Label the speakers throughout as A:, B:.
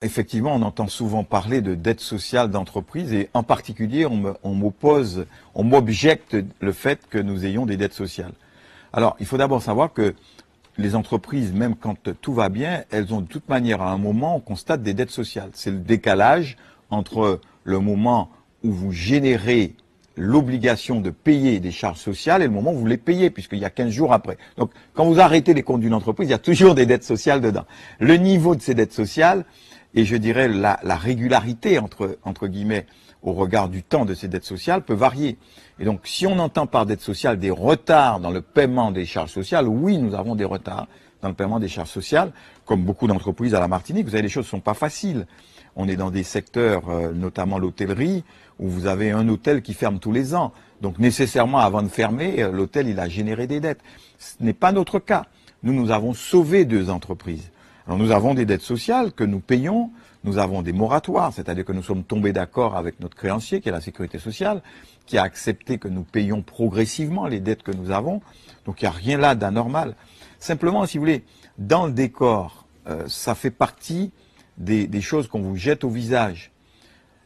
A: Effectivement, on entend souvent parler de dette sociale d'entreprise et en particulier, on m'objecte le fait que nous ayons des dettes sociales. Alors, il faut d'abord savoir que les entreprises, même quand tout va bien, elles ont de toute manière, à un moment, on constate des dettes sociales. C'est le décalage entre le moment où vous générez l'obligation de payer des charges sociales et le moment où vous les payez, puisqu'il y a 15 jours après. Donc, quand vous arrêtez les comptes d'une entreprise, il y a toujours des dettes sociales dedans. Le niveau de ces dettes sociales, et je dirais la régularité, entre guillemets, au regard du temps de ces dettes sociales, peut varier. Et donc, si on entend par dette sociale des retards dans le paiement des charges sociales, oui, nous avons des retards dans le paiement des charges sociales, comme beaucoup d'entreprises à la Martinique. Vous savez, les choses ne sont pas faciles. On est dans des secteurs, notamment l'hôtellerie, où vous avez un hôtel qui ferme tous les ans. Donc, nécessairement, avant de fermer, l'hôtel, il a généré des dettes. Ce n'est pas notre cas. Nous avons sauvé 2 entreprises. Alors, nous avons des dettes sociales que nous payons, nous avons des moratoires, c'est-à-dire que nous sommes tombés d'accord avec notre créancier, qui est la sécurité sociale, qui a accepté que nous payions progressivement les dettes que nous avons. Donc il n'y a rien là d'anormal. Simplement, si vous voulez, dans le décor, ça fait partie des choses qu'on vous jette au visage.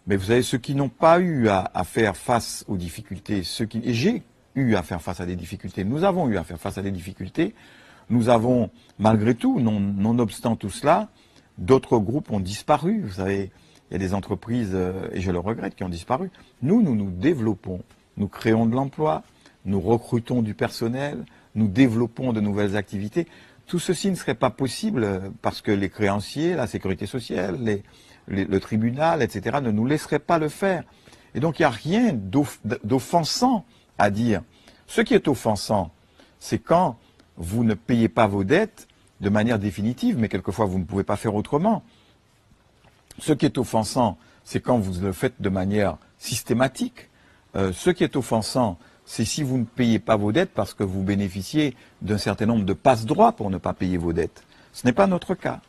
A: Mais vous savez, ceux qui n'ont pas eu à faire face aux difficultés, et j'ai eu à faire face à des difficultés, nous avons eu à faire face à des difficultés, nous avons, malgré tout, nonobstant tout cela, d'autres groupes ont disparu. Vous savez, il y a des entreprises, et je le regrette, qui ont disparu. Nous nous développons, nous créons de l'emploi, nous recrutons du personnel, nous développons de nouvelles activités. Tout ceci ne serait pas possible parce que les créanciers, la sécurité sociale, le tribunal, etc., ne nous laisseraient pas le faire. Et donc il n'y a rien d'offensant à dire. Ce qui est offensant, c'est quand vous ne payez pas vos dettes de manière définitive, mais quelquefois vous ne pouvez pas faire autrement. Ce qui est offensant, c'est quand vous le faites de manière systématique. Ce qui est offensant, c'est si vous ne payez pas vos dettes parce que vous bénéficiez d'un certain nombre de passe-droits pour ne pas payer vos dettes. Ce n'est pas notre cas.